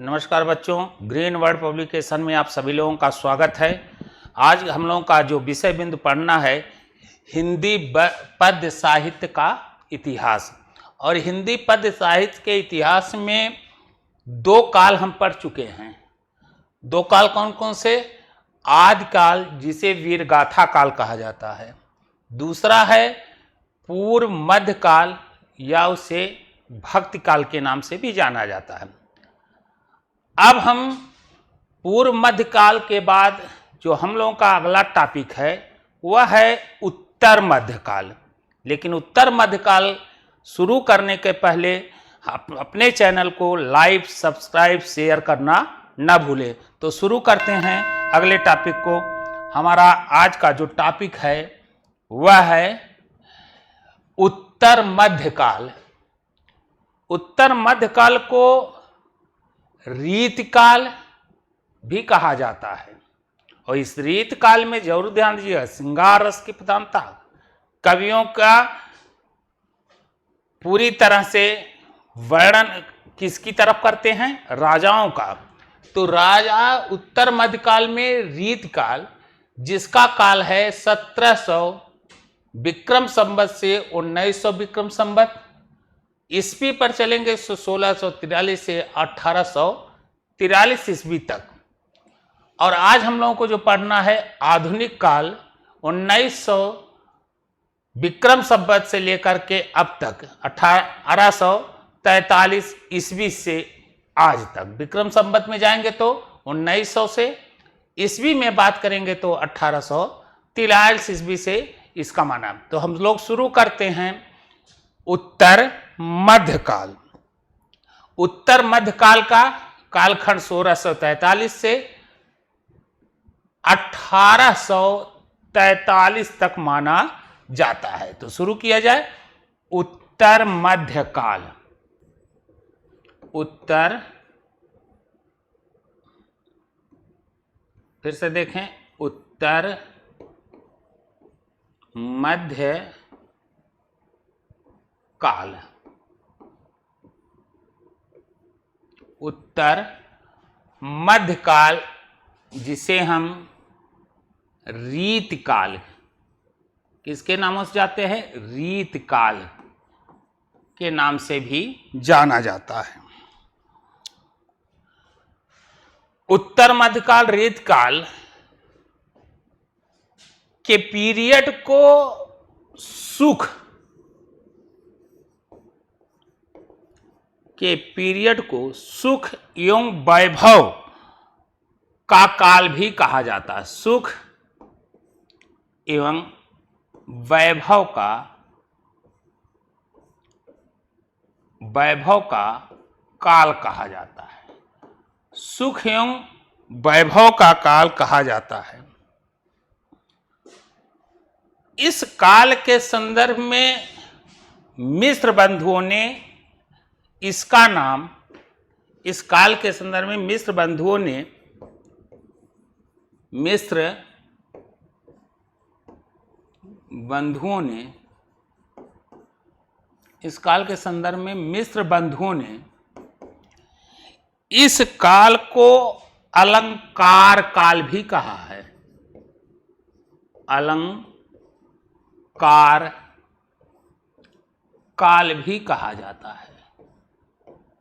नमस्कार बच्चों, green word publication में आप सभी लोगों का स्वागत है। आज हम लोगों का जो विषय बिंदु पढ़ना है हिंदी पद्य साहित्य का इतिहास। और हिंदी पद्य साहित्य के इतिहास में दो काल हम पढ़ चुके हैं। दो काल कौन कौन से? आदिकाल, जिसे वीरगाथा काल कहा जाता है। दूसरा है पूर्व मध्यकाल या उसे भक्ति काल के नाम से भी जाना जाता है। अब हम पूर्व मध्यकाल के बाद जो हम लोगों का अगला टॉपिक है वह है उत्तर मध्यकाल। लेकिन उत्तर मध्यकाल शुरू करने के पहले अपने चैनल को लाइक, सब्सक्राइब, शेयर करना न भूलें। तो शुरू करते हैं अगले टॉपिक को। हमारा आज का जो टॉपिक है वह है उत्तर मध्यकाल। उत्तर मध्यकाल को रीतकाल भी कहा जाता है। और इस रीतकाल में जरूर ध्यान दीजिएगा, श्रृंगार रस की प्रधानता, कवियों का पूरी तरह से वर्णन किसकी तरफ करते हैं? राजाओं का। तो राजा उत्तर मध्यकाल में रीतकाल, जिसका काल है 1700 विक्रम संवत से 1900 विक्रम संवत, ईस्वी पर चलेंगे 1643 से 1843 ईस्वी तक। और आज हम लोगों को जो पढ़ना है आधुनिक काल 1900 विक्रम संवत से लेकर के अब तक 1843 ईस्वी से आज तक। विक्रम संवत में जाएंगे तो 1900 से, ईस्वी में बात करेंगे तो 1843 ईस्वी से इसका माना। तो हम लोग शुरू करते हैं उत्तर मध्यकाल। उत्तर मध्यकाल का कालखंड 1643 से 1843 तक माना जाता है। तो शुरू किया जाए उत्तर मध्यकाल। उत्तर, फिर से देखें, उत्तर मध्य काल। उत्तर मध्यकाल, जिसे हम रीतकाल, किसके नामों से जाते हैं? रीतकाल के नाम से भी जाना जाता है। उत्तर मध्यकाल, रीतकाल के पीरियड को सुख एवं वैभव का काल भी कहा जाता है। सुख एवं वैभव का काल कहा जाता है। सुख एवं वैभव का काल कहा जाता है। इस काल के संदर्भ में मिस्र बंधुओं ने इसका नाम, इस काल के संदर्भ में मिस्र बंधुओं ने इस काल के संदर्भ में मिस्र बंधुओं ने इस काल को अलंकार काल भी कहा है। अलंकार काल भी कहा जाता है।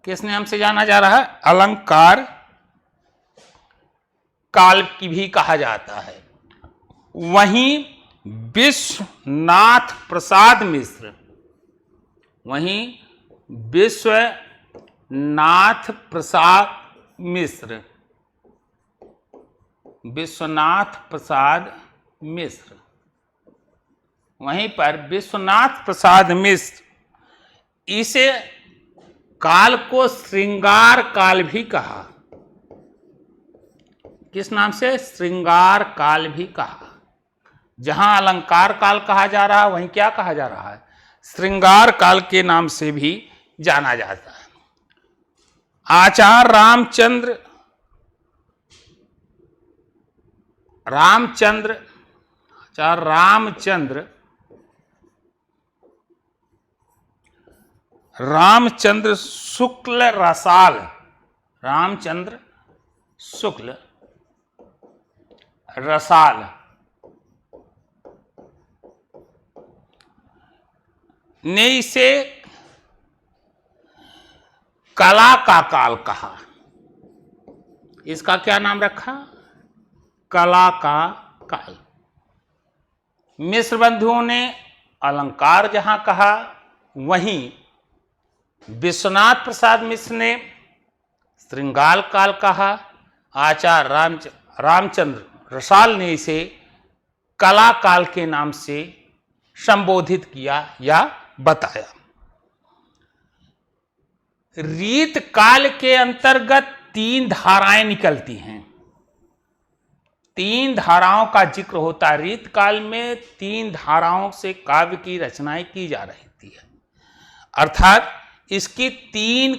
किस नाम से जाना जा रहा है? अलंकार काल की भी कहा जाता है। वहीं विश्वनाथ प्रसाद मिश्र, वहीं पर विश्वनाथ प्रसाद मिश्र इसे काल को श्रृंगार काल भी कहा। किस नाम से? श्रृंगार काल भी कहा। जहां अलंकार काल कहा जा रहा है वहीं क्या कहा जा रहा है? श्रृंगार काल के नाम से भी जाना जाता है। आचार्य रामचंद्र शुक्ल रसाल, रामचंद्र शुक्ल रसाल ने इसे कला का काल कहा। इसका क्या नाम रखा? कला का काल। मिश्र बंधुओं ने अलंकार जहां कहा, वहीं विश्वनाथ प्रसाद मिश्र ने श्रृंगार काल कहा। आचार्य रामचंद्र रसाल ने इसे कला काल के नाम से संबोधित किया या बताया। रीत काल के अंतर्गत 3 धाराएं निकलती हैं। 3 धाराओं का जिक्र होता है। रीत काल में 3 धाराओं से काव्य की रचनाएं की जा रही थी, अर्थात इसकी 3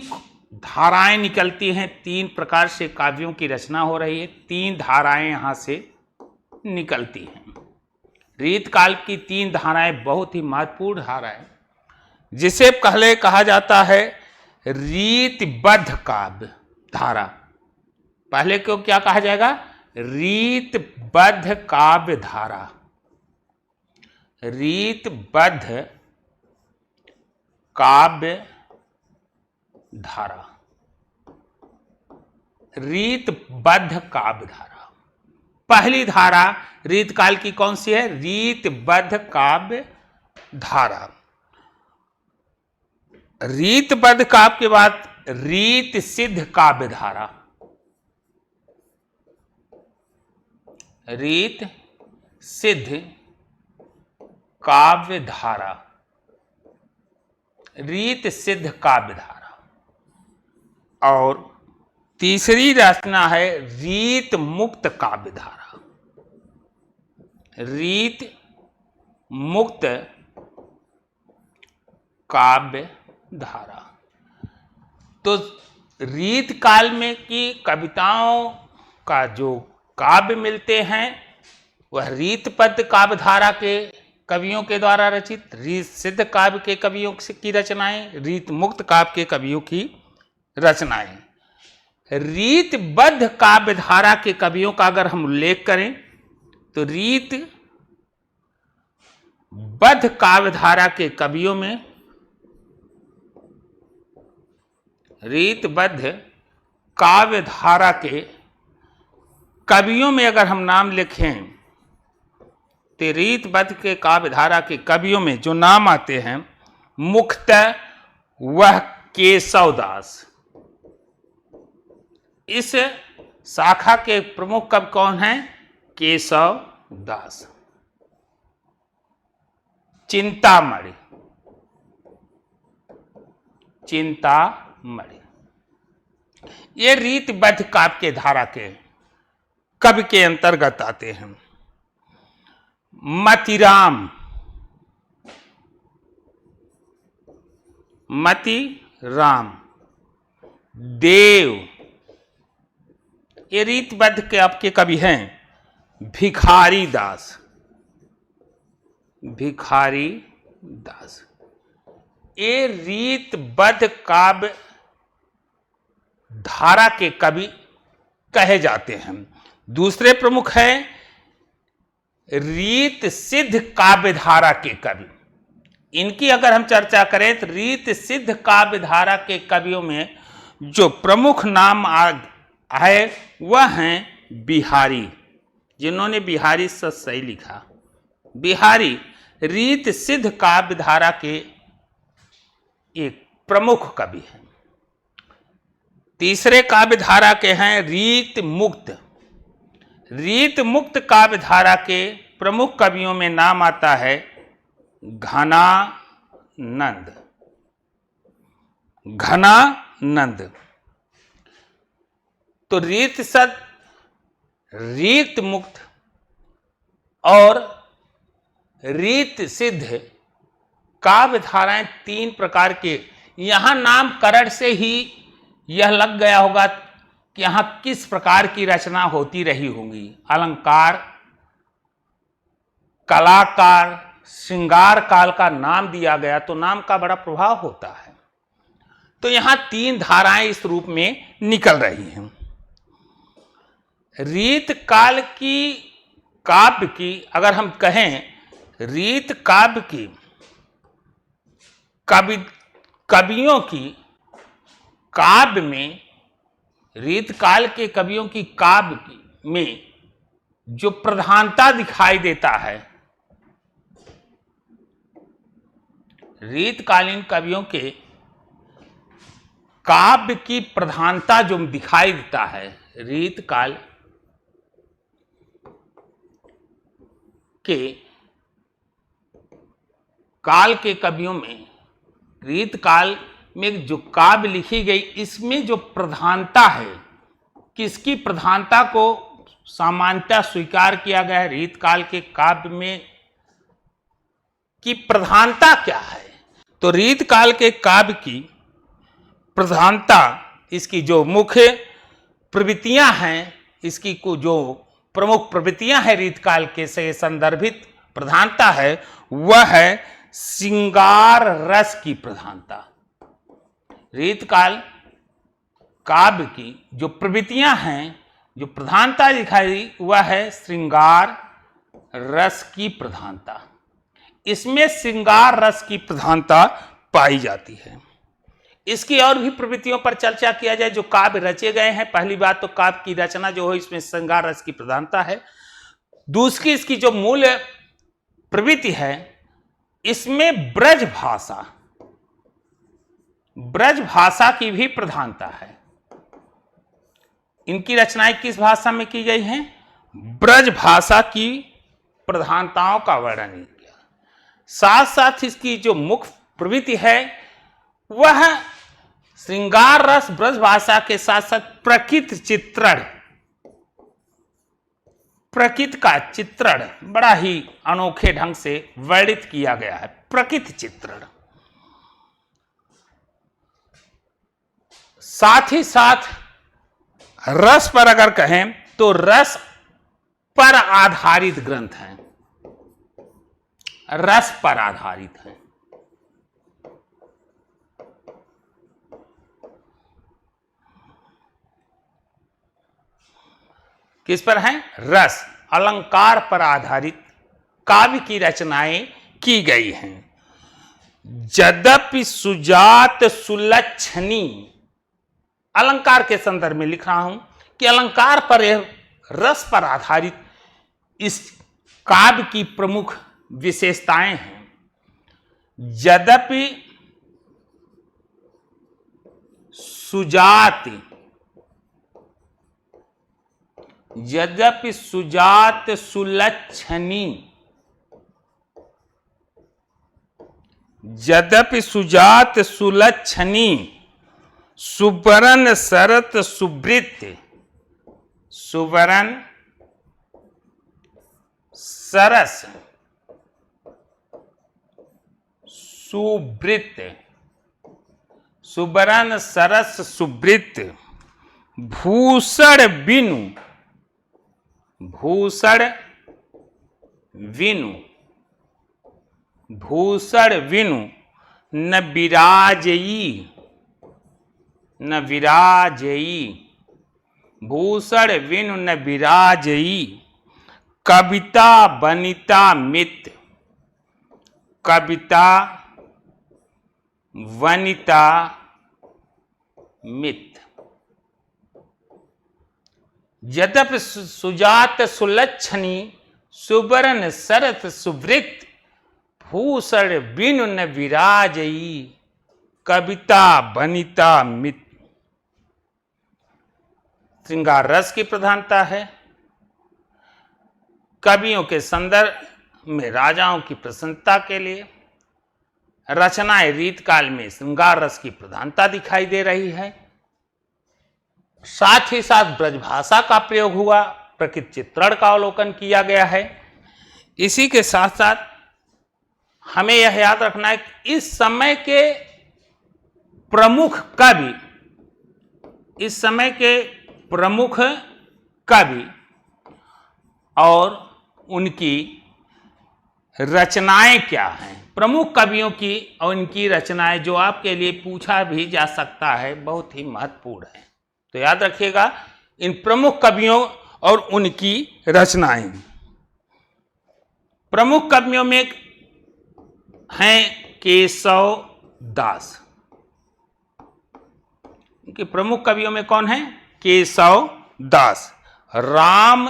धाराएं निकलती हैं। 3 प्रकार से काव्यों की रचना हो रही है। 3 धाराएं यहां से निकलती हैं। रीत काल की 3 धाराएं बहुत ही महत्वपूर्ण धाराएं, जिसे पहले कहा जाता है रीतबद्ध काव्य धारा। पहले को क्या कहा जाएगा? रीतबद्ध काव्य धारा। रीतबद्ध काव्य धारा। रीतबद्ध काव्य धारा। पहली धारा रीत काल की कौन सी है? रीतबद्ध काव्य धारा। रीतबद्ध काव्य के बाद रीत सिद्ध काव्य धारा। रीत सिद्ध काव्य धारा। रीत सिद्ध काव्य धारा। और तीसरी रचना है रीत मुक्त काव्य धारा। रीत मुक्त काव्य धारा। तो रीत काल में की कविताओं का जो काव्य मिलते हैं वह रीतबद्ध काव्य धारा के कवियों के द्वारा रचित, रीत सिद्ध काव्य के कवियों की रचनाएं, रीत मुक्त काव्य के कवियों की रचनाएं। रीतबद्ध काव्य धारा के कवियों का अगर हम उल्लेख करें तो रीत बद्ध काव्य धारा के कवियों में, रीतबद्ध काव्य धारा के कवियों में अगर हम नाम लिखें तो रीतबद्ध के काव्य धारा के कवियों में जो नाम आते हैं मुख्यतः वह केशवदास। इस शाखा के प्रमुख कवि कौन हैं? केशवदास। चिंतामणि। चिंतामणि ये रीतबद्ध काव्य के धारा के कवि के अंतर्गत आते हैं। मतिराम। मतिराम देव ये रीतबद्ध के आपके कवि हैं। भिखारी दास। भिखारी दास ये रीतबद्ध काव्य धारा के कवि कहे जाते हैं। दूसरे प्रमुख हैं रीत सिद्ध काव्य धारा के कवि। इनकी अगर हम चर्चा करें तो रीत सिद्ध काव्य धारा के कवियों में जो प्रमुख नाम है वह हैं बिहारी, जिन्होंने बिहारी सही लिखा। बिहारी रीत सिद्ध काव्य धारा के एक प्रमुख कवि हैं। तीसरे काव्य धारा के हैं रीत मुक्त। रीत मुक्त काव्य धारा के प्रमुख कवियों में नाम आता है घनानंद। घनानंद तो रीत मुक्त और रीत सिद्ध काव्य धाराएं 3 प्रकार के। यहां नामकरण से ही यह लग गया होगा कि यहां किस प्रकार की रचना होती रही होंगी। अलंकार, कलाकार, श्रृंगार काल का नाम दिया गया तो नाम का बड़ा प्रभाव होता है। तो यहां 3 धाराएं इस रूप में निकल रही हैं। रीत काल की काव्य की, अगर हम कहें रीत काव्य की कवियों की काव्य में, रीत काल के कवियों की काव्य में जो प्रधानता दिखाई देता है, रीतकालीन कवियों के काव्य की प्रधानता जो दिखाई देता है, रीतकाल के कवियों में, रीतकाल में जो काव्य लिखी गई, इसमें जो प्रधानता है, किसकी प्रधानता को सामान्यतः स्वीकार किया गया है, रीतकाल के काव्य में की प्रधानता क्या है? तो रीतकाल के काव्य की प्रधानता, इसकी जो मुख्य प्रवृत्तियां हैं, इसकी को जो प्रमुख प्रवृत्तियां हैं रीतकाल के से संदर्भित प्रधानता है, वह है श्रृंगार रस की प्रधानता। रीतकाल काव्य की जो प्रवृत्तियां हैं, जो प्रधानता दिखाई, वह है श्रृंगार रस की प्रधानता। इसमें श्रृंगार रस की प्रधानता पाई जाती है। इसकी और भी प्रवृत्तियों पर चर्चा किया जाए जो काव्य रचे गए हैं। पहली बात तो काव्य की रचना जो हो, इसमें श्रृंगार रस की प्रधानता है। दूसरी, इसकी जो मूल प्रवृत्ति है, इसमें ब्रज भाषा की भी प्रधानता है। इनकी रचनाएं किस भाषा में की गई हैं? ब्रज भाषा की प्रधानताओं का वर्णन किया। साथ साथ इसकी जो मुख्य प्रवृत्ति है, वह श्रृंगार रस ब्रज भाषा के साथ साथ प्रकृति चित्रण, प्रकृति का चित्रण बड़ा ही अनोखे ढंग से वर्णित किया गया है। प्रकृति चित्रण, साथ ही साथ रस पर अगर कहें तो रस पर आधारित ग्रंथ हैं, रस पर आधारित हैं। किस पर हैं? रस, अलंकार पर आधारित काव्य की रचनाएं की गई हैं। यद्यपि सुजात सुलक्षणी, अलंकार के संदर्भ में लिख रहा हूं कि अलंकार पर, रस पर आधारित इस काव्य की प्रमुख विशेषताएं हैं। यद्यपि सुजात सुलक्षणी, यद्यपि सुजात सुलक्षणी सुवर्ण शरत सुवृत्त, सुवर्ण सरस सुवृत्त, सुवर्ण सरस सुवृत्त, भूषण विनु, भूषण विनु, भूषण विनु न विराजयी, न विराजयी, भूषण विनु न विराजयी, कविता वनिता मित, कविता वनिता मित। यद्यपि सुजात सुलक्षणी सुवर्ण शरत सुवृत्त, भूषण विनु न विराजयी, कविता वनिता मित। श्रृंगार रस की प्रधानता है। कवियों के संदर्भ में राजाओं की प्रसन्नता के लिए रचनाएं रीतकाल में श्रृंगार रस की प्रधानता दिखाई दे रही है। साथ ही साथ ब्रजभाषा का प्रयोग हुआ, प्रकृति चित्रण का अवलोकन किया गया है। इसी के साथ साथ हमें यह याद रखना है कि इस समय के प्रमुख कवि, इस समय के प्रमुख कवि और उनकी रचनाएं क्या हैं, प्रमुख कवियों की और इनकी रचनाएं, जो आपके लिए पूछा भी जा सकता है, बहुत ही महत्वपूर्ण है। तो याद रखिएगा इन प्रमुख कवियों और उनकी रचनाएं। प्रमुख कवियों में हैं केशव दास। उनके प्रमुख कवियों में कौन है? केशव दास। राम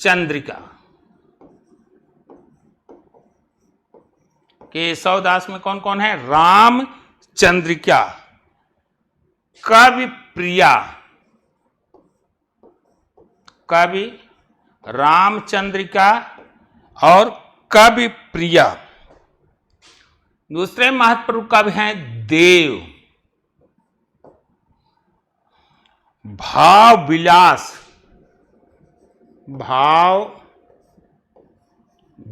चंद्रिका, केशव दास में कौन कौन है? राम चंद्रिका, कवि प्रिया, कवि रामचंद्रिका और कवि प्रिया। दूसरे महत्वपूर्ण कवि हैं देव, भाव विलास, भाव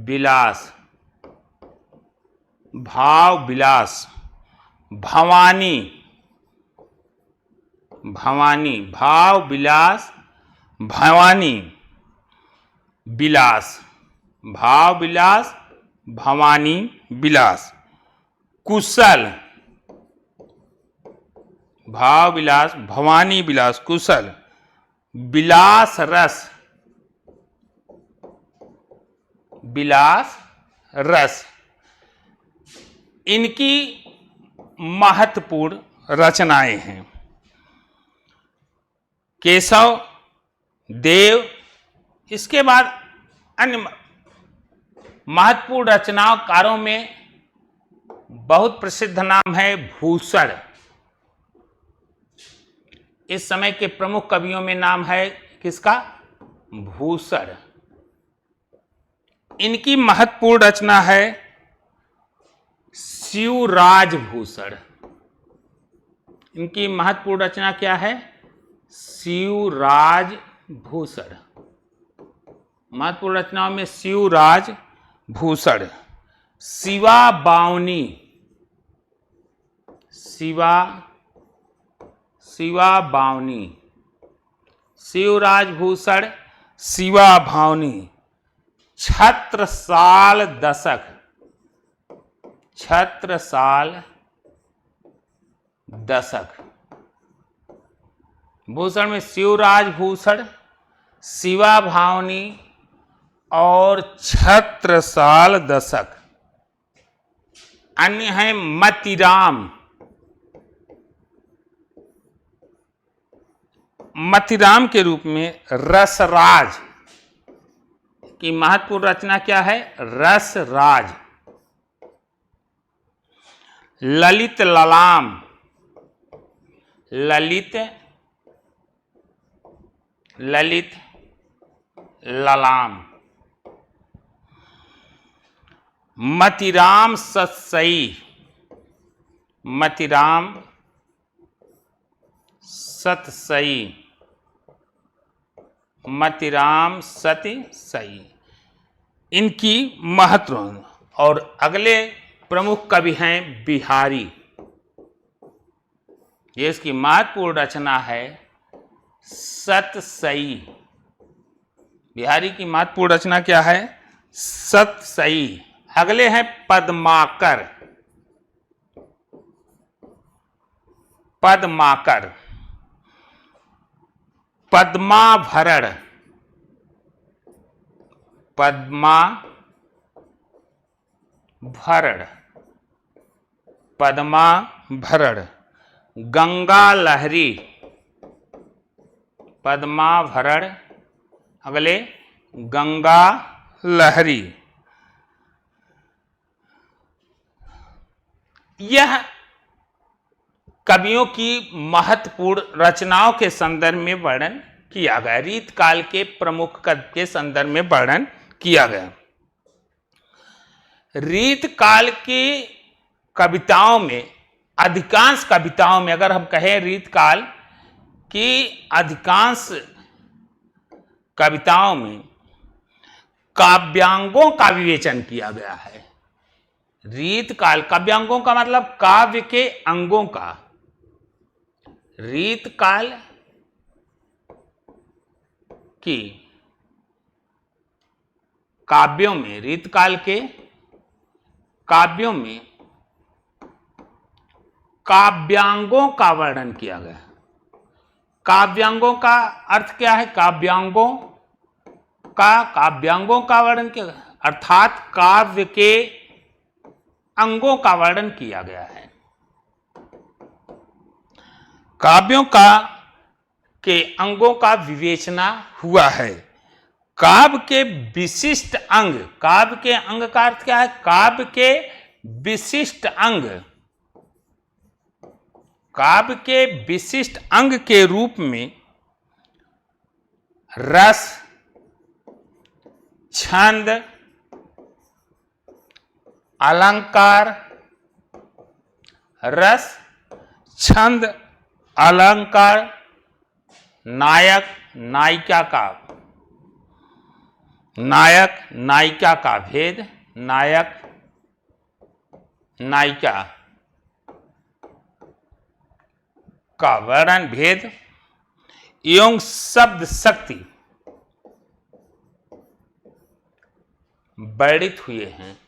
विलास, भाव विलास, भवानी, भवानी, भाव विलास, भवानी विलास, भाव विलास, भवानी विलास। कुशल, भाव विलास, भवानी विलास, कुशल, विलास रस, विलास रस। इनकी महत्वपूर्ण रचनाएं हैं। केशव देव। इसके बाद अन्य महत्वपूर्ण रचनाकारों में बहुत प्रसिद्ध नाम है भूषण। इस समय के प्रमुख कवियों में नाम है किसका? भूषण। इनकी महत्वपूर्ण रचना है शिवराज भूषण। इनकी महत्वपूर्ण रचना क्या है? शिवराज भूषण। महत्वपूर्ण रचनाओं में शिवराज भूषण। शिवा बावनी, शिवा बावनी, शिवराज भूषण, शिवा बावनी। छत्रसाल दशक, छत्रसाल दशक। भूषण में शिवराज भूषण, शिवा भावनी और छत्रसाल दशक। अन्य हैं मतिराम, मतिराम के रूप में रसराज की महत्वपूर्ण रचना क्या है? रसराज। ललित ललाम, ललित ललाम। मतिराम सतसई, मतिराम सतसई, मतिराम सतसई। इनकी महत्वपूर्ण। और अगले प्रमुख कवि हैं बिहारी। ये इसकी महत्वपूर्ण रचना है सतसई। बिहारी की महत्वपूर्ण रचना क्या है? सतसई। अगले हैं पद्माकर, पद्माकर, पद्माभरण, पद्माभरण, पद्माभरण। गंगा लहरी, पद्माभरण। अगले गंगा लहरी। यह कवियों की महत्वपूर्ण रचनाओं के संदर्भ में वर्णन किया गया, रीत काल के प्रमुख कवि के संदर्भ में वर्णन किया गया। रीत काल की कविताओं में, अधिकांश कविताओं में, अगर हम कहें रीत काल की अधिकांश कविताओं में काव्यांगों का विवेचन किया गया है। रीत काल, काव्यांगों का मतलब काव्य के अंगों का। रीत काल की काव्यों में, रीतकाल के काव्यों में काव्यांगों का वर्णन किया गया। काव्यांगों का अर्थ क्या है? काव्यांगों का वर्णन किया गया, अर्थात काव्य के अंगों का वर्णन किया गया है। काव्यों के अंगों का विवेचना हुआ है। काव्य के विशिष्ट अंग, काव्य के अंग का अर्थ क्या है? काव्य के विशिष्ट अंग, काव्य के विशिष्ट अंग के रूप में रस, छंद, अलंकार, रस, छंद, अलंकार, नायक नायिका का भेद, नायक नायिका का वर्णन, भेद एवं शब्द शक्ति वर्णित हुए हैं।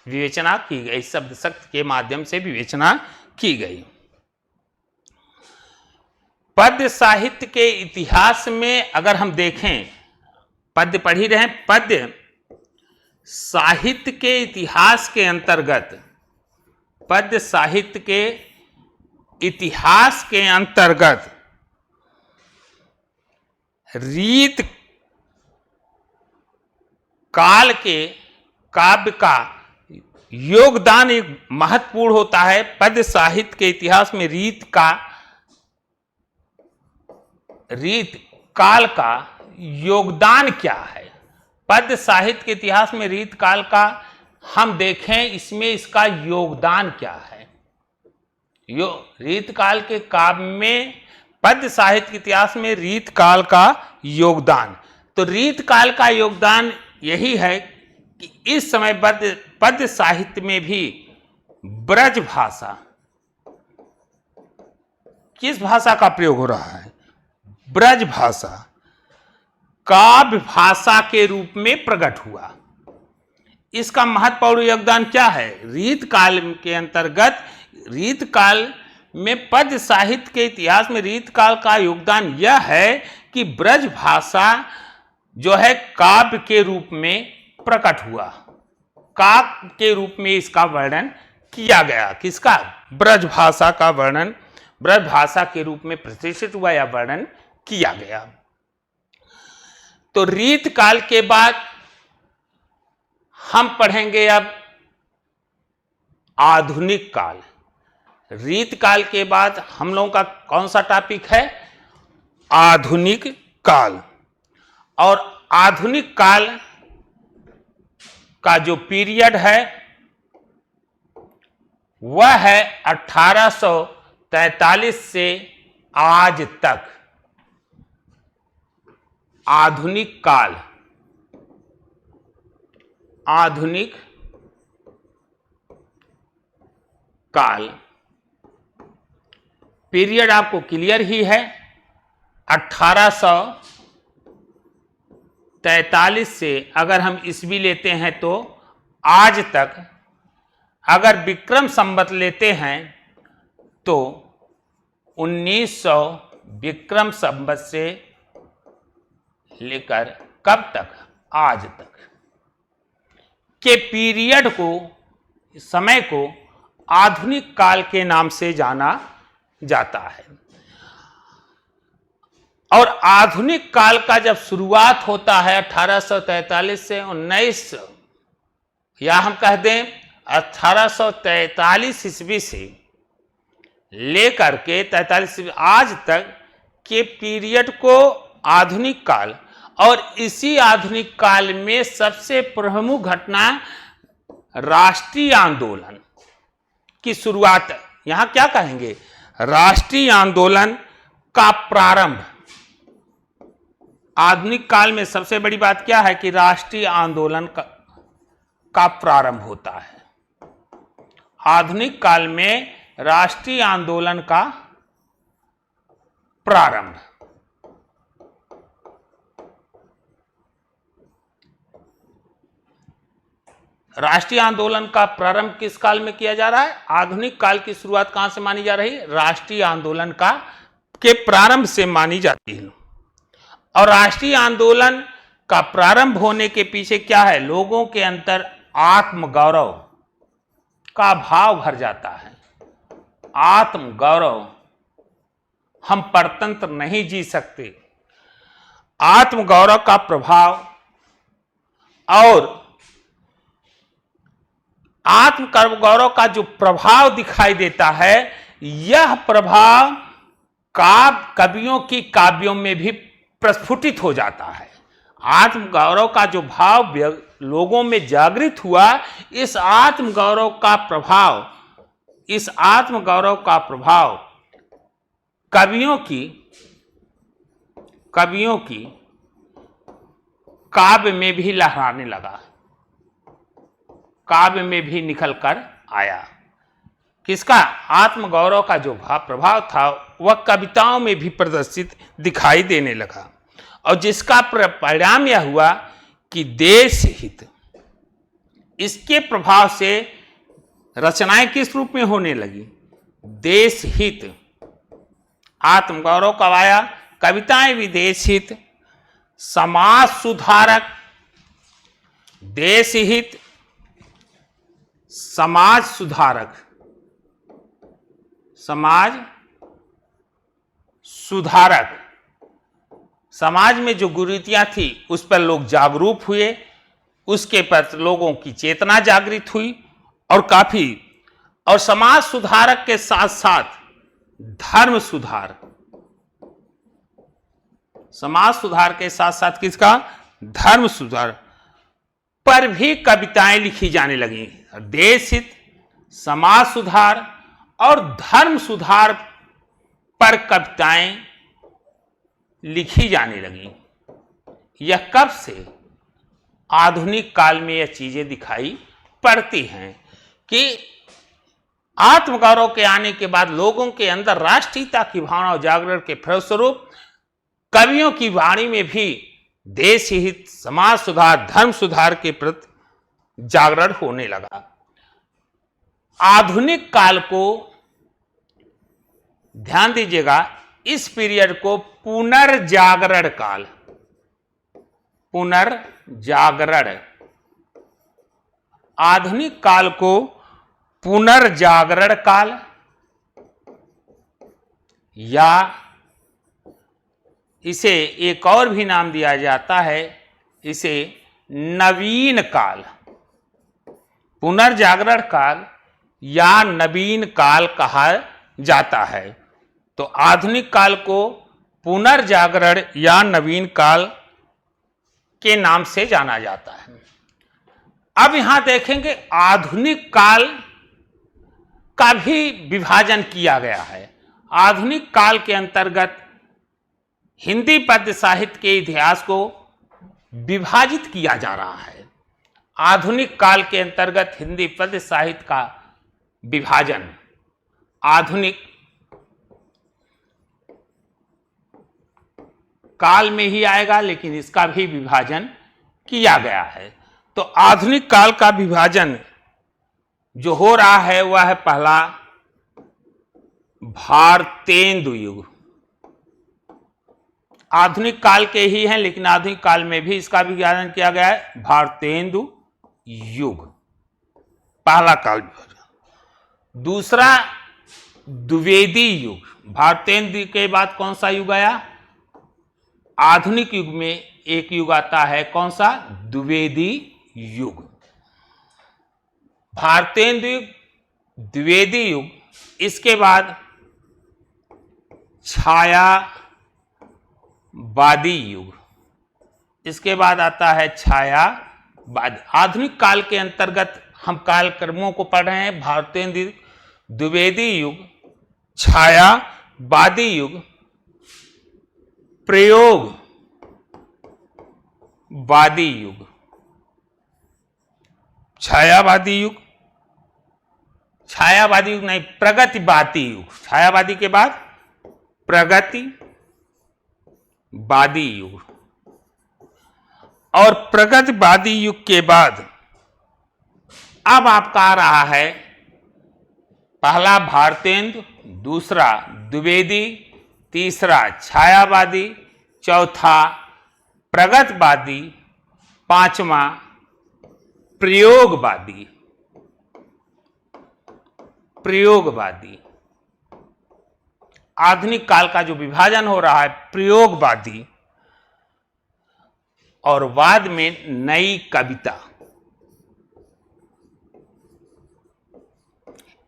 विवेचना की गई, शब्द शक्ति के माध्यम से विवेचना की गई। पद्य साहित्य के इतिहास में अगर हम देखें, पद्य पढ़ ही रहे, पद्य साहित्य के इतिहास के अंतर्गत, पद्य साहित्य के इतिहास के अंतर्गत रीत काल के काव्य का योगदान एक महत्वपूर्ण होता है। पद्य साहित्य के इतिहास में रीत काल का योगदान क्या है? पद्य साहित्य के इतिहास में रीत काल का हम देखें, इसमें इसका योगदान क्या है? रीत काल के काव्य में, पद्य साहित्य के इतिहास में रीत काल का योगदान, तो रीत काल का योगदान यही है कि इस समय पद्य साहित्य में भी ब्रज भाषा, किस भाषा का प्रयोग हो रहा है? ब्रज भाषा काव्य भाषा के रूप में प्रकट हुआ। इसका महत्वपूर्ण योगदान क्या है? रीत काल के अंतर्गत, रीत काल में पद्य साहित्य के इतिहास में रीत काल का योगदान यह है कि ब्रज भाषा जो है काव्य के रूप में प्रकट हुआ, काव्य के रूप में इसका वर्णन किया गया। किसका? ब्रज भाषा का वर्णन ब्रज भाषा के रूप में प्रतिष्ठित हुआ या वर्णन किया गया। तो रीत काल के बाद हम पढ़ेंगे अब आधुनिक काल। रीत काल के बाद हम लोगों का कौन सा टॉपिक है? आधुनिक काल। और आधुनिक काल का जो पीरियड है वह है 1843 से आज तक। आधुनिक काल, आधुनिक काल पीरियड आपको क्लियर ही है। 1843 से अगर हम ईस्वी लेते हैं तो आज तक, अगर विक्रम संवत लेते हैं तो 1900 विक्रम संवत से लेकर कब तक? आज तक के पीरियड को, समय को आधुनिक काल के नाम से जाना जाता है। और आधुनिक काल का जब शुरुआत होता है 1843 से 1900, या हम कह दें 1843 ईस्वी से लेकर के 43 आज तक के पीरियड को आधुनिक काल, और इसी आधुनिक काल में सबसे प्रमुख घटना राष्ट्रीय आंदोलन की शुरुआत। यहां क्या कहेंगे? राष्ट्रीय आंदोलन का प्रारंभ। आधुनिक काल में सबसे बड़ी बात क्या है कि राष्ट्रीय आंदोलन का प्रारंभ होता है। आधुनिक काल में राष्ट्रीय आंदोलन का प्रारंभ। राष्ट्रीय आंदोलन का प्रारंभ किस काल में किया जा रहा है? आधुनिक काल की शुरुआत कहां से मानी जा रही है? राष्ट्रीय आंदोलन का के प्रारंभ से मानी जाती है। और राष्ट्रीय आंदोलन का प्रारंभ होने के पीछे क्या है? लोगों के अंदर आत्मगौरव का भाव भर जाता है। आत्मगौरव, हम परतंत्र नहीं जी सकते। आत्मगौरव का प्रभाव और आत्मगौरव का जो प्रभाव दिखाई देता है, यह प्रभाव कवियों की काव्यों में भी प्रस्फुटित हो जाता है। आत्मगौरव का जो भाव लोगों में जागृत हुआ, इस आत्मगौरव का प्रभाव कवियों की काव्य में भी लहराने लगा, काव्य में भी निकल कर आया। किसका? आत्मगौरव का जो प्रभाव था वह कविताओं में भी प्रदर्शित दिखाई देने लगा, और जिसका परिणाम यह हुआ कि देश हित, इसके प्रभाव से रचनाएं किस रूप में होने लगी? देश हित। आत्मगौरव कब आया? कविताएं भी देश हित, समाज सुधारक, देश हित, समाज सुधारक, समाज सुधारक। समाज में जो कुरीतियां थी उस पर लोग जागरूक हुए, उसके पर लोगों की चेतना जागृत हुई, और समाज सुधारक के साथ साथ धर्म सुधार, समाज सुधार के साथ साथ किसका? धर्म सुधार पर भी कविताएं लिखी जाने लगी। देश हित, समाज सुधार और धर्म सुधार पर कविताएं लिखी जाने लगी। यह कब से? आधुनिक काल में यह चीजें दिखाई पड़ती हैं कि आत्मगौरव के आने के बाद लोगों के अंदर राष्ट्रीयता की भावना और जागरण के फलस्वरूप कवियों की वाणी में भी देश हित, समाज सुधार, धर्म सुधार के प्रति जागरण होने लगा। आधुनिक काल को ध्यान दीजिएगा, इस पीरियड को पुनर्जागरण काल, पुनर्जागरण, आधुनिक काल को पुनर्जागरण काल या इसे एक और भी नाम दिया जाता है, इसे नवीन काल, पुनर्जागरण काल या नवीन काल कहा जाता है। तो आधुनिक काल को पुनर्जागरण या नवीन काल के नाम से जाना जाता है। अब यहां देखेंगे आधुनिक काल का भी विभाजन किया गया है। आधुनिक काल के अंतर्गत हिंदी पद्य साहित्य के इतिहास को विभाजित किया जा रहा है। आधुनिक काल के अंतर्गत हिंदी पद्य साहित्य का विभाजन आधुनिक काल में ही आएगा, लेकिन इसका भी विभाजन किया गया है। तो आधुनिक काल का विभाजन जो हो रहा है वह है पहला भारतेंदु युग। आधुनिक काल के ही हैं, लेकिन आधुनिक काल में भी इसका विभाजन किया गया है। भारतेंदु युग पहला काल विभाजन। दूसरा द्विवेदी युग। भारतेंदु के बाद कौन सा युग आया? आधुनिक युग में एक युग आता है, कौन सा? द्विवेदी युग। भारतेंदु युग, द्विवेदी युग, इसके बाद छायावादी युग, इसके बाद आता है छायावाद। आधुनिक काल के अंतर्गत हम कालक्रमों को पढ़ रहे हैं। भारतेंदु, द्विवेदी युग, छायावादी युग, प्रयोगवादी युग, छायावादी युग, छायावादी युग नहीं, प्रगतिवादी युग। छायावादी के बाद प्रगतिवादी युग, और प्रगतिवादी युग के बाद अब आपका आ रहा है पहला भारतेंदु, दूसरा द्विवेदी, तीसरा छायावादी, चौथा प्रगतिवादी, पांचवा प्रयोगवादी। प्रयोगवादी आधुनिक काल का जो विभाजन हो रहा है प्रयोगवादी और वाद में नई कविता,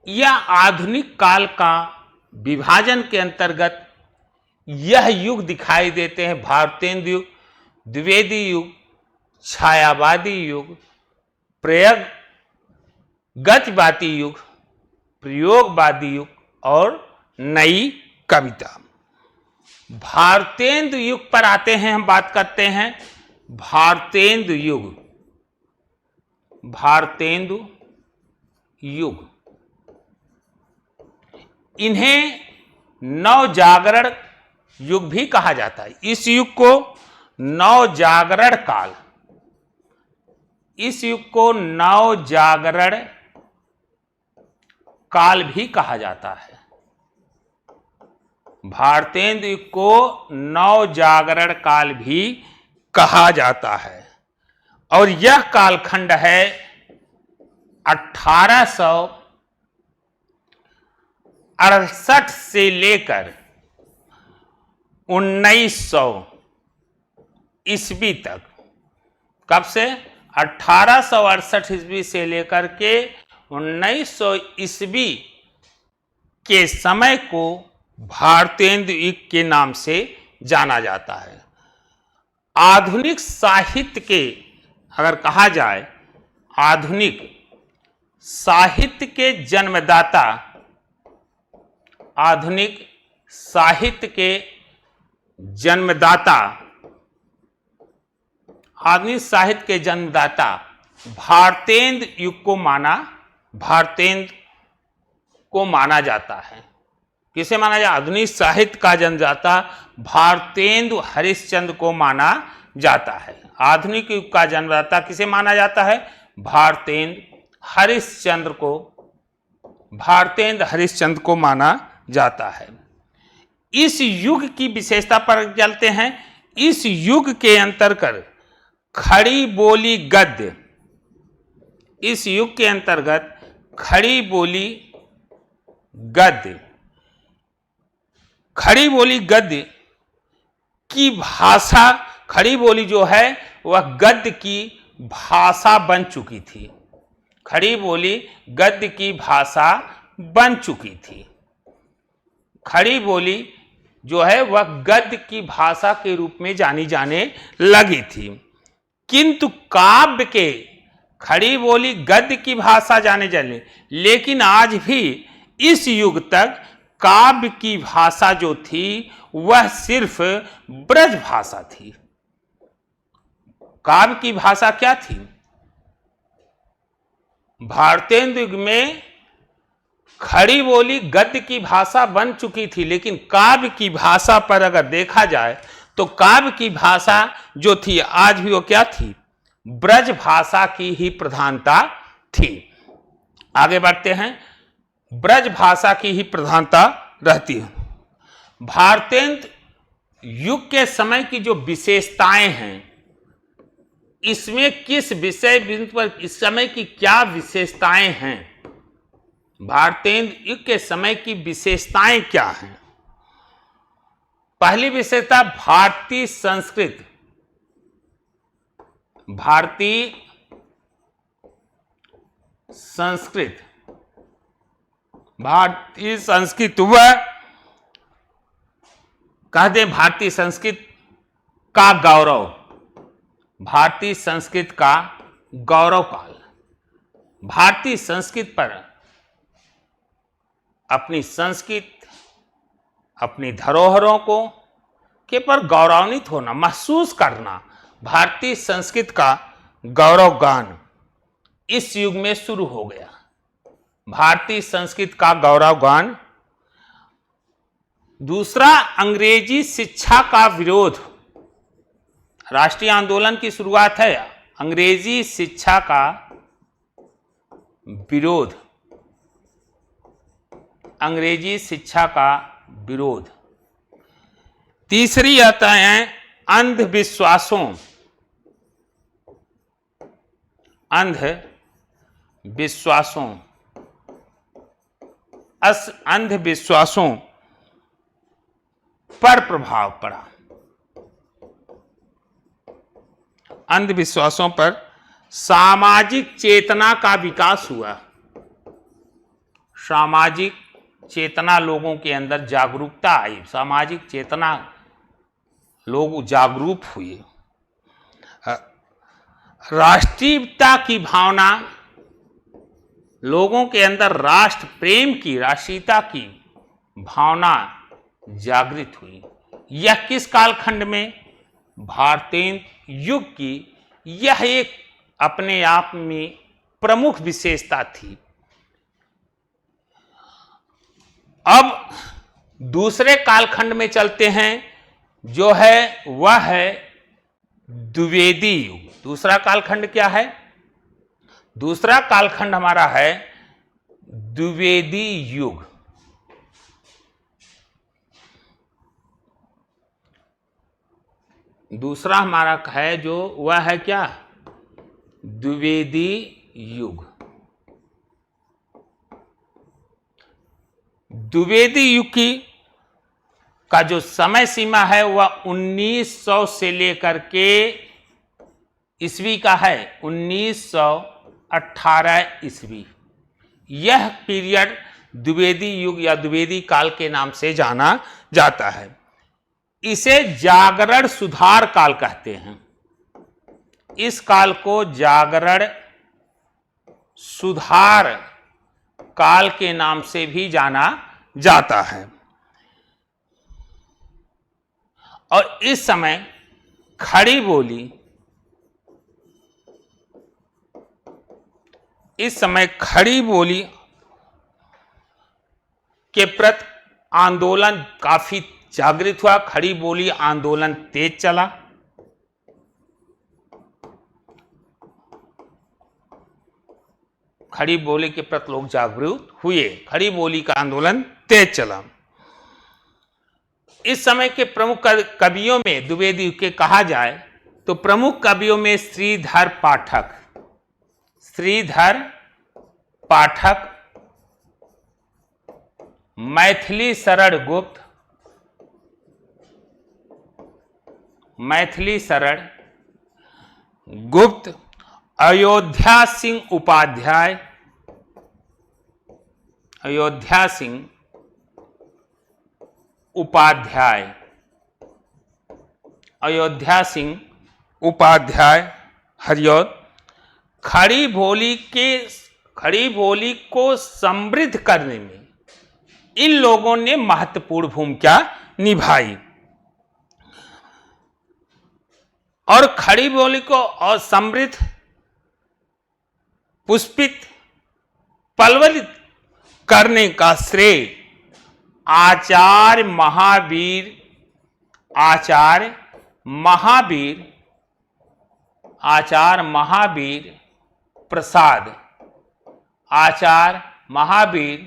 यह आधुनिक काल का विभाजन के अंतर्गत यह युग दिखाई देते हैं। भारतेंदु युग, द्विवेदी युग, छायावादी युग, प्रगतिवादी युग, प्रयोगवादी युग और नई कविता। भारतेंदु युग पर आते हैं, हम बात करते हैं भारतेंदु युग। भारतेंदु युग, इन्हें नवजागरण युग भी कहा जाता है। इस युग को नवजागरण काल, इस युग को नवजागरण काल भी कहा जाता है। भारतेंदु युग को नवजागरण काल भी कहा जाता है और यह कालखंड है 1868 से लेकर 1900 ईस्वी तक। कब से? 1868 ईस्वी से लेकर के 1900 ईस्वी के समय को भारतेंदु युग के नाम से जाना जाता है। आधुनिक साहित्य के अगर कहा जाए, आधुनिक साहित्य के जन्मदाता, आधुनिक साहित्य के जन्मदाता, आधुनिक साहित्य के जन्मदाता भारतेंदु युग को भारतेंदु को माना जाता है। किसे माना जाए? आधुनिक साहित्य का जन्मदाता भारतेंदु हरिश्चंद्र को माना जाता है। आधुनिक युग का जन्मदाता किसे माना जाता है? भारतेंदु हरिश्चंद्र को, भारतेंदु हरिश्चंद्र को माना जाता है। इस युग की विशेषता पर चलते हैं। इस युग के अंतर्गत खड़ी बोली गद्य, इस युग के अंतर्गत खड़ी बोली गद्य, खड़ी बोली गद्य की भाषा, खड़ी बोली जो है वह गद्य की भाषा बन चुकी थी। खड़ी बोली गद्य की भाषा बन चुकी थी। खड़ी बोली जो है वह गद्य की भाषा के रूप में जानी जाने लगी थी। किंतु काव्य के खड़ी बोली गद्य की भाषा जाने जाने, लेकिन आज भी इस युग तक काव्य की भाषा जो थी वह सिर्फ ब्रज भाषा थी। काव्य की भाषा क्या थी? भारतेंदु युग में खड़ी बोली गद्य की भाषा बन चुकी थी, लेकिन काव्य की भाषा पर अगर देखा जाए तो काव्य की भाषा जो थी आज भी वो क्या थी? ब्रज भाषा की ही प्रधानता थी। आगे बढ़ते हैं। ब्रज भाषा की ही प्रधानता रहती है। भारतेंदु युग के समय की जो विशेषताएं हैं, इसमें किस विषय बिंदु पर इस समय की क्या विशेषताएं हैं? भारतेंदु युग के समय की विशेषताएं क्या हैं? पहली विशेषता भारतीय संस्कृत, भारतीय संस्कृत, भारतीय संस्कृत वह कहते हैं भारतीय संस्कृत का गौरव, भारतीय संस्कृत का गौरव काल। भारतीय संस्कृत पर, अपनी संस्कृत, अपनी धरोहरों को के पर गौरवान्वित होना, महसूस करना, भारतीय संस्कृत का गौरव गान इस युग में शुरू हो गया। भारतीय संस्कृत का गौरव गान। दूसरा, अंग्रेजी शिक्षा का विरोध। राष्ट्रीय आंदोलन की शुरुआत है अंग्रेजी शिक्षा का विरोध, अंग्रेजी शिक्षा का विरोध। तीसरी आता है अंधविश्वासों, अंधविश्वासों पर प्रभाव पड़ा, अंधविश्वासों पर सामाजिक चेतना का विकास हुआ, सामाजिक चेतना, लोगों के अंदर जागरूकता आई, सामाजिक चेतना, लोग जागरूक हुए। राष्ट्रीयता की भावना, लोगों के अंदर राष्ट्र प्रेम की, राष्ट्रीयता की भावना जागृत हुई। यह किस कालखंड में? भारतीय युग की यह एक अपने आप में प्रमुख विशेषता थी। अब दूसरे कालखंड में चलते हैं, जो है वह है द्विवेदी युग। दूसरा कालखंड क्या है? दूसरा कालखंड हमारा है द्विवेदी युग। दूसरा हमारा है जो वह है क्या? द्विवेदी युग। द्विवेदी युग की का जो समय सीमा है वह 1900 से लेकर के ईस्वी का है 1918 ईस्वी। यह पीरियड द्विवेदी युग या द्विवेदी काल के नाम से जाना जाता है। इसे जागरण सुधार काल कहते हैं। इस काल को जागरण सुधार काल के नाम से भी जाना जाता है। और इस समय खड़ी बोली, इस समय खड़ी बोली के प्रति आंदोलन काफी जागृत हुआ। खड़ी बोली आंदोलन तेज चला। खड़ी बोली के प्रति लोग जागरूक हुए, खड़ी बोली का आंदोलन तेज चला। इस समय के प्रमुख कवियों में द्विवेदी युग के कहा जाए तो प्रमुख कवियों में श्रीधर पाठक, मैथिली शरण गुप्त, अयोध्या सिंह उपाध्याय हरिऔध। खड़ी बोली को समृद्ध करने में इन लोगों ने महत्वपूर्ण भूमिका निभाई और खड़ी बोली को और समृद्ध, पुष्पित, पल्वलित करने का श्रेय आचार्य महावीर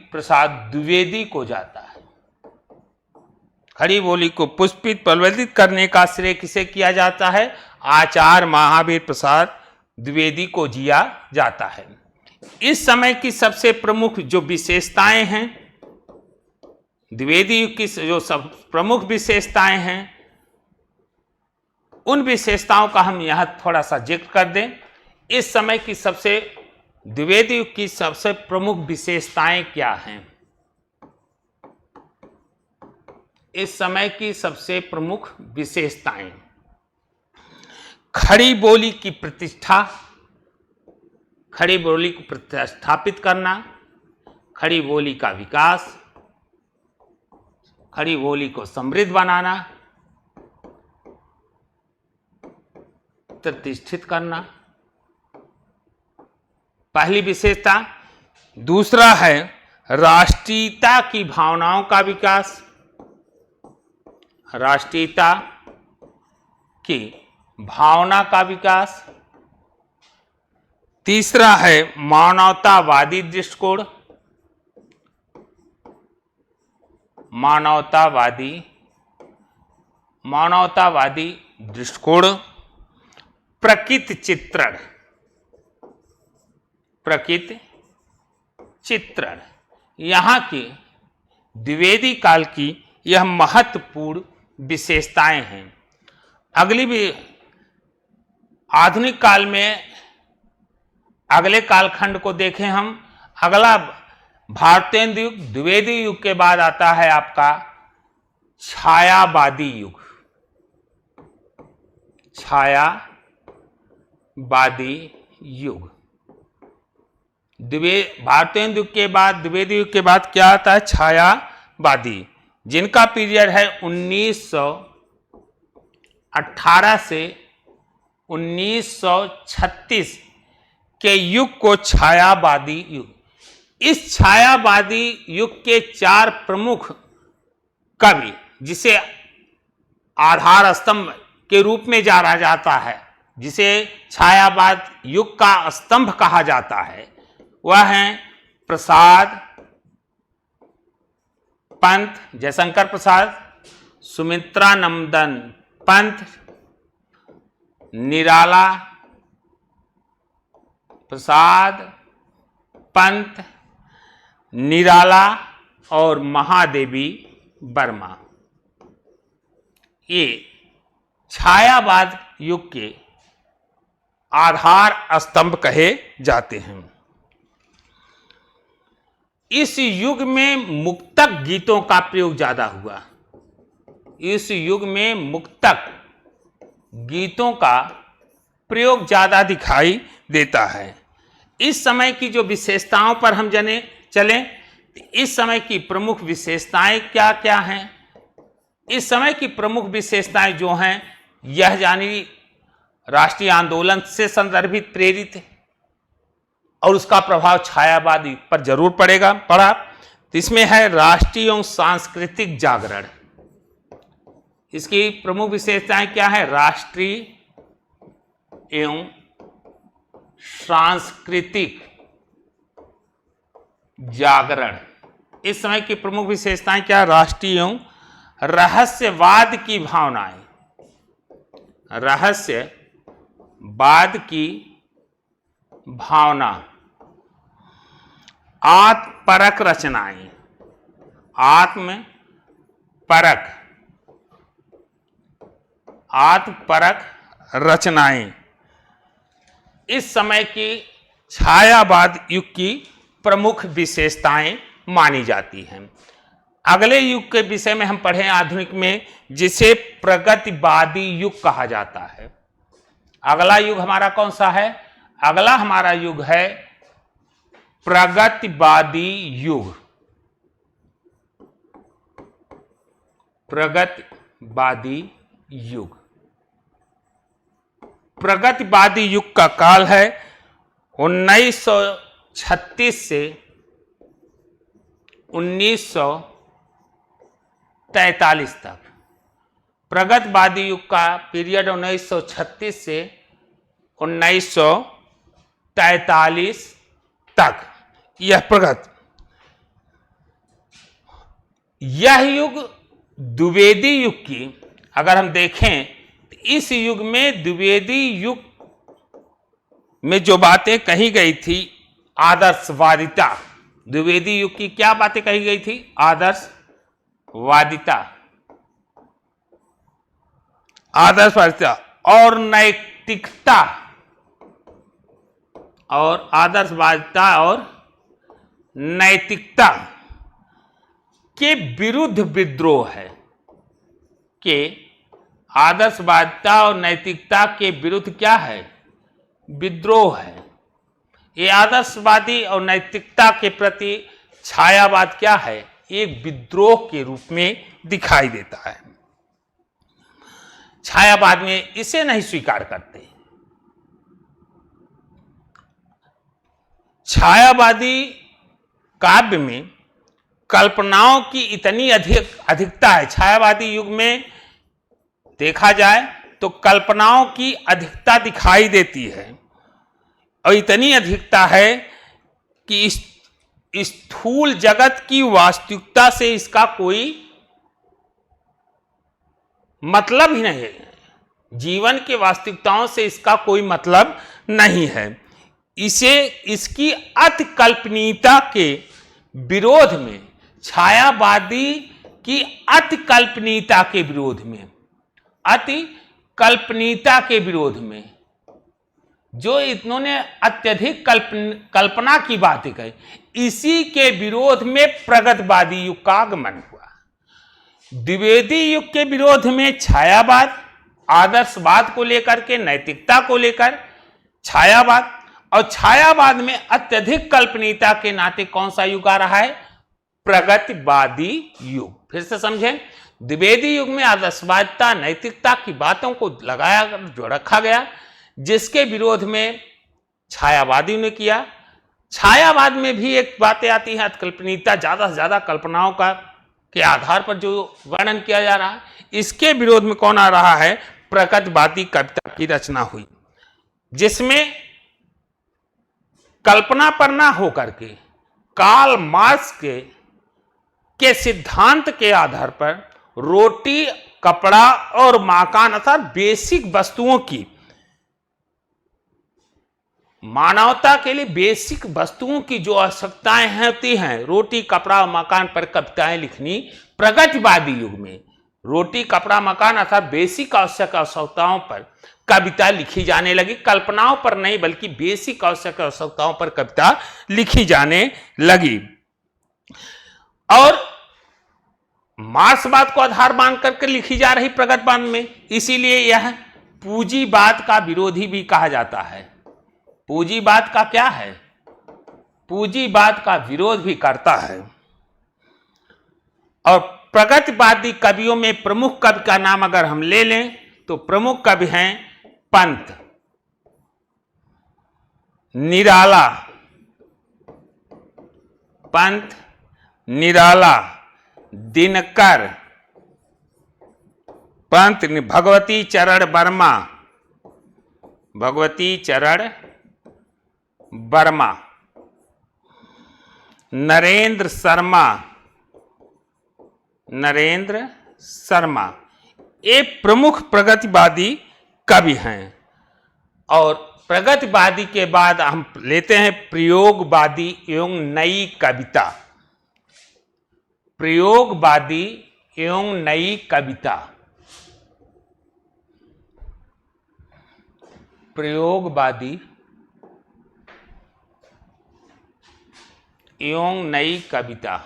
प्रसाद द्विवेदी को जाता है। खड़ी बोली को पुष्पित, पल्वलित करने का श्रेय किसे किया जाता है? आचार्य महावीर प्रसाद द्विवेदी को दिया जाता है। इस समय की सबसे प्रमुख जो विशेषताएं हैं, द्विवेदी युग की जो सब प्रमुख विशेषताएं हैं, उन विशेषताओं का हम यहां थोड़ा सा जिक्र कर दें। इस समय की द्विवेदी युग की सबसे प्रमुख विशेषताएं क्या हैं? इस समय की सबसे प्रमुख विशेषताएं: खड़ी बोली की प्रतिष्ठा, खड़ी बोली को प्रतिष्ठापित करना, खड़ी बोली का विकास, खड़ी बोली को समृद्ध बनाना, प्रतिष्ठित करना, पहली विशेषता। दूसरा है राष्ट्रीयता की भावनाओं का विकास, राष्ट्रीयता की भावना का विकास। तीसरा है मानवतावादी दृष्टिकोण, मानवतावादी दृष्टिकोण। प्रकृति चित्रण यहाँ की द्विवेदी काल की यह महत्वपूर्ण विशेषताएं हैं। अगली भी आधुनिक काल में अगले कालखंड को देखें हम, अगला भारतेंदु युग, द्विवेदी युग के बाद आता है आपका छायावादी युग। भारतेंदु युग के बाद, द्विवेदी युग के बाद क्या आता है? छायावादी, जिनका पीरियड है 1918 से 1936 के युग को छायावादी युग। इस छायावादी युग के 4 प्रमुख कवि, जिसे आधार स्तंभ के रूप में जाना जाता है, जिसे छायावाद युग का स्तंभ कहा जाता है, वह हैं प्रसाद पंत, जयशंकर प्रसाद, सुमित्रानंदन पंत, निराला प्रसाद पंत, निराला और महादेवी वर्मा। ये छायावाद युग के आधार स्तंभ कहे जाते हैं। इस युग में मुक्तक गीतों का प्रयोग ज्यादा हुआ। इस युग में मुक्तक गीतों का प्रयोग ज्यादा दिखाई देता है। इस समय की जो विशेषताओं पर हम चलें, इस समय की प्रमुख विशेषताएं क्या क्या हैं? इस समय की प्रमुख विशेषताएं जो हैं, यह यानी राष्ट्रीय आंदोलन से संदर्भित प्रेरित है और उसका प्रभाव छायावाद पर जरूर पड़ा। तो इसमें है राष्ट्रीय एवं सांस्कृतिक जागरण। इसकी प्रमुख विशेषताएं क्या है? राष्ट्रीय एवं सांस्कृतिक जागरण। इस समय की प्रमुख विशेषताएं क्या? राष्ट्रीय एवं रहस्यवाद की भावनाएं, रहस्यवाद की भावना, आत्मपरक रचनाएं, आत्मपरक रचनाएं इस समय की छायावाद युग की प्रमुख विशेषताएं मानी जाती हैं। अगले युग के विषय में हम पढ़ें आधुनिक में, जिसे प्रगतिवादी युग कहा जाता है। अगला युग हमारा कौन सा है? अगला हमारा युग है प्रगतिवादी युग। प्रगतिवादी युग। प्रगतिवादी युग का काल है 1936 से 1943 तक। प्रगतिवादी युग का पीरियड 1936 से 1943 तक। यह युग द्विवेदी युग की अगर हम देखें, तो इस युग में द्विवेदी युग में जो बातें कही गई थी, आदर्शवादिता। द्विवेदी युग की क्या बातें कही गई थी? आदर्शवादिता और नैतिकता, और आदर्शवादिता और नैतिकता के विरुद्ध विद्रोह है। कि आदर्शवादिता और नैतिकता के विरुद्ध क्या है? विद्रोह है। ये आदर्शवादी और नैतिकता के प्रति छायावाद क्या है? एक विद्रोह के रूप में दिखाई देता है। छायावाद में इसे नहीं स्वीकार करते। छायावादी काव्य में कल्पनाओं की इतनी अधिकता है। छायावादी युग में देखा जाए तो कल्पनाओं की अधिकता दिखाई देती है, और इतनी अधिकता है कि इस स्थूल जगत की वास्तविकता से इसका कोई मतलब ही नहीं है। जीवन के वास्तविकताओं से इसका कोई मतलब नहीं है। इसे इसकी अति कल्पनीयता के विरोध में, छायावादी की अति कल्पनीयता के विरोध में, अति कल्पनीयता के विरोध में, जो इन्होंने अत्यधिक कल्पना की बातें कही, इसी के विरोध में प्रगतिवादी युग का आगमन हुआ। द्विवेदी युग के विरोध में छायावाद, आदर्शवाद को लेकर के, नैतिकता को लेकर छायावाद, और छायावाद में अत्यधिक कल्पनीयता के नाते कौन सा युग आ रहा है? प्रगतिवादी युग। फिर से समझें, द्विवेदी युग में आदर्शवादिता, नैतिकता की बातों को लगाया, जो रखा गया, जिसके विरोध में छायावादियों ने किया। छायावाद में भी एक बातें आती हैं, कल्पनीयता, ज्यादा से ज्यादा कल्पनाओं का के आधार पर जो वर्णन किया जा रहा है, इसके विरोध में कौन आ रहा है? प्रगतिवादी कविता की रचना हुई, जिसमें कल्पना पर ना होकर के कार्ल मार्क्स के सिद्धांत के आधार पर रोटी, कपड़ा और मकान अर्थात बेसिक वस्तुओं की, मानवता के लिए बेसिक वस्तुओं की जो आवश्यकताएं होती हैं, रोटी, कपड़ा और मकान पर कविताएं लिखनी प्रगतिवादी युग में। रोटी, कपड़ा, मकान अर्थात बेसिक आवश्यकताओं पर कविता लिखी जाने लगी, कल्पनाओं पर नहीं बल्कि बेसिक आवश्यकताओं पर कविता लिखी जाने लगी। और मार्क्सवाद को आधार मान करके लिखी जा रही प्रगतिवाद में, इसीलिए यह पूंजीवाद का विरोधी भी कहा जाता है। पूंजीवाद का क्या है? पूंजीवाद का विरोध भी करता है। और प्रगतिवादी कवियों में प्रमुख कवि का नाम अगर हम ले लें तो प्रमुख कवि हैं पंत, निराला, पंत, निराला, दिनकर, पंत, भगवती चरण वर्मा, भगवती चरण वर्मा, नरेंद्र शर्मा, नरेंद्र शर्मा, ये प्रमुख प्रगतिवादी कवि हैं। और प्रगतिवादी के बाद हम लेते हैं प्रयोगवादी एवं नई कविता। प्रयोगवादी एवं नई कविता, प्रयोगवादी एवं नई कविता,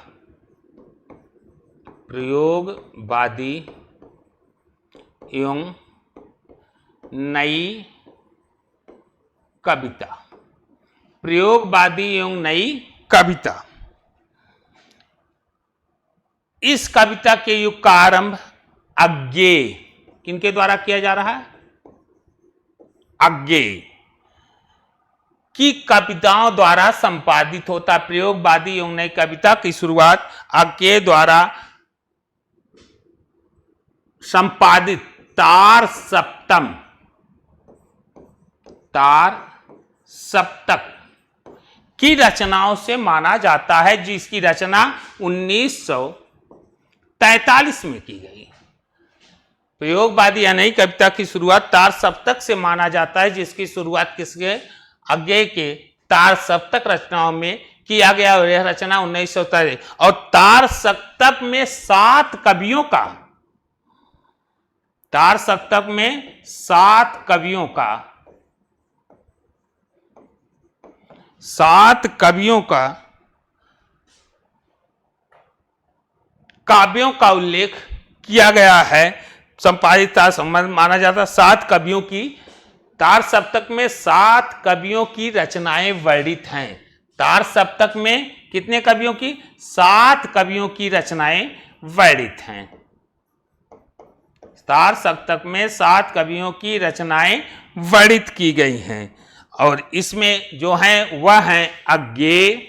प्रयोगवादी एवं नई कविता, प्रयोगवादी एवं नई कविता। इस कविता के युग का आरंभ अज्ञेय, किनके द्वारा किया जा रहा है? अज्ञेय की कविताओं द्वारा संपादित होता। प्रयोगवादी एवं नई कविता की शुरुआत अज्ञेय द्वारा संपादित तार सप्तम, तार सप्तक की रचनाओं से माना जाता है, जिसकी रचना 1943 में की गई। प्रयोगवादी या नई कविता की शुरुआत तार सप्तक से माना जाता है, जिसकी शुरुआत किसके? अज्ञेय के तार सप्तक रचनाओं में किया गया। और यह रचना 1943, और तार सप्तक में 7 कवियों का, तार सप्तक में 7 कवियों का, 7 कवियों का काव्यों का उल्लेख किया गया है। संपादित संबंध माना जाता। 7 कवियों की, तार सप्तक में 7 कवियों की रचनाएं वर्णित हैं। तार सप्तक में कितने कवियों की? 7 कवियों की रचनाएं वर्णित हैं। तार सप्तक में 7 कवियों की रचनाएं वर्णित की गई हैं। और इसमें जो हैं वह हैं अज्ञेय,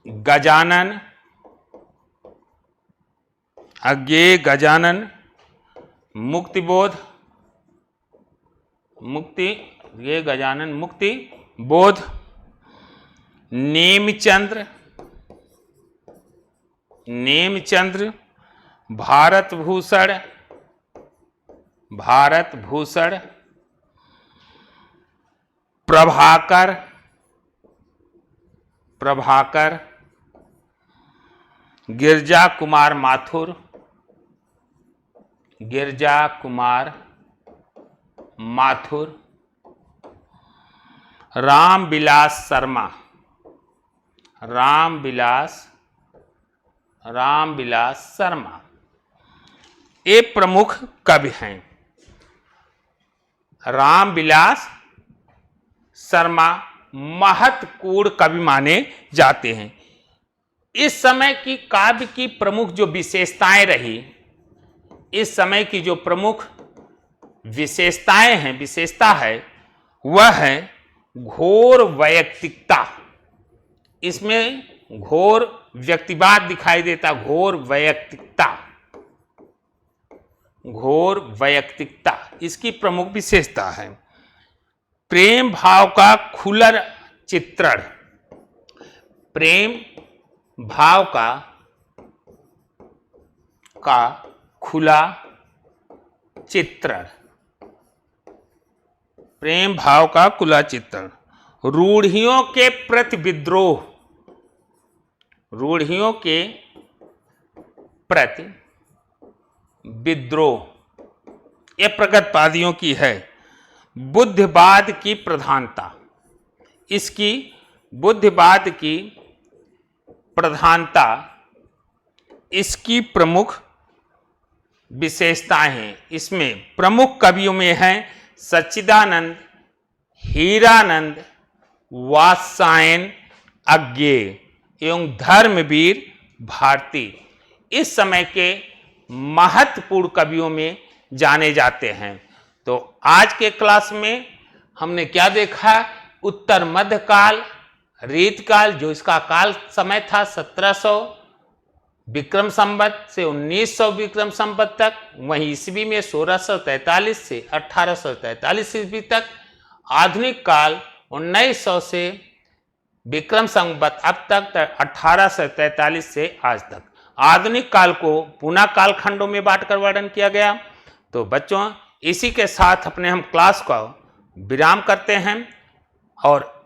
गजानन, अज्ञेय, गजानन, मुक्तिबोध, मुक्ति ये गजानन मुक्ति बोध, नेमचंद्र, नेमचंद्र, भारत भूषण, भारत भूषण, प्रभाकर, प्रभाकर, गिरजा कुमार माथुर, गिरजा कुमार माथुर, रामविलास शर्मा, रामविलास शर्मा, ये प्रमुख कवि हैं। रामविलास शर्मा महत्वपूर्ण कवि माने जाते हैं। इस समय की काव्य की प्रमुख जो विशेषताएं रही, इस समय की जो प्रमुख विशेषताएं हैं, विशेषता है, वह है घोर वैयक्तिकता। इसमें घोर व्यक्तिवाद दिखाई देता, घोर वैयक्तिकता, घोर वैयक्तिकता इसकी प्रमुख विशेषता है। प्रेम भाव का खुला चित्रण, प्रेम भाव का खुला चित्रण, प्रेम भाव का खुला चित्रण, रूढ़ियों के प्रति विद्रोह, रूढ़ियों के प्रति विद्रोह, ये प्रगतिवादियों की है। बुद्धिवाद की प्रधानता, इसकी बुद्धिवाद की प्रधानता इसकी प्रमुख विशेषताएं हैं। इसमें प्रमुख कवियों में हैं सच्चिदानंद, हीरानंद, वात्स्यायन, अज्ञेय एवं धर्मवीर भारती इस समय के महत्वपूर्ण कवियों में जाने जाते हैं। तो आज के क्लास में हमने क्या देखा? उत्तर मध्यकाल, रीतकाल, जो इसका काल समय था 1700 विक्रम संवत से 1900 विक्रम संवत तक, वहीं ईस्वी में 1643 से 1843 ईस्वी तक, आधुनिक काल 1900 से विक्रम संवत अब तक 1843 से आज तक। आधुनिक काल को पुनः कालखंडों में बांटकर वर्णन किया गया। तो बच्चों, इसी के साथ अपने हम क्लास को विराम करते हैं और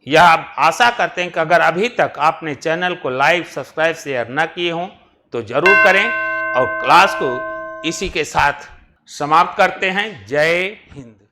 यह आशा करते हैं कि अगर अभी तक आपने चैनल को लाइक, सब्सक्राइब, शेयर न किए हों तो जरूर करें और क्लास को इसी के साथ समाप्त करते हैं। जय हिंद।